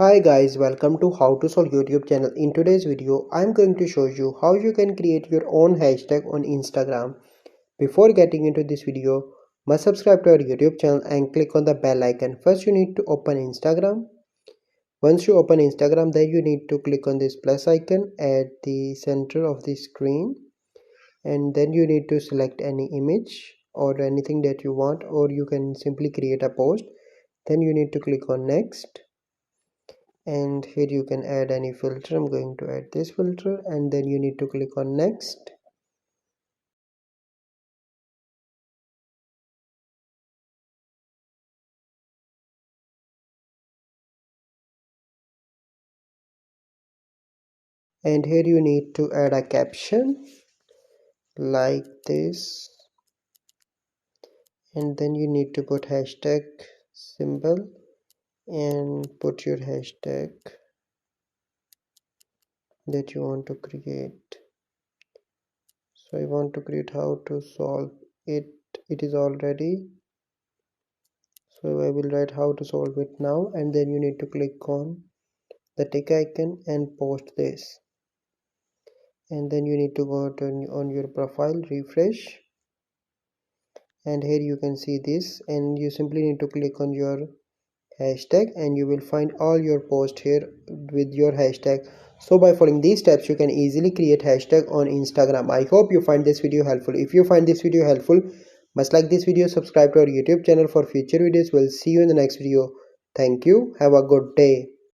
Hi guys, welcome to How to Solve YouTube channel. In today's video, I'm going to show you how you can create your own hashtag on Instagram. Before getting into this video, must subscribe to our YouTube channel and click on the bell icon. First you need to open Instagram. Once you open Instagram, then you need to click on this plus icon at the center of the screen. And then you need to select any image or anything that you want, or you can simply create a post. Then you need to click on next. And here you can add any filter. I'm going to add this filter, and then you need to click on next. And here you need to add a caption like this, and then you need to put hashtag symbol and put your hashtag that you want to create. So I want to create how to solve it. It is already, so I will write how to solve it now, and then you need to click on the tick icon and post this. And then you need to go to on your profile, refresh, and here you can see this, and you simply need to click on your hashtag and you will find all your posts here with your hashtag. So by following these steps you can easily create hashtag on Instagram. I hope you find this video helpful. If you find this video helpful, must like this video, subscribe to our YouTube channel for future videos. We'll see you in the next video. Thank you. Have a good day.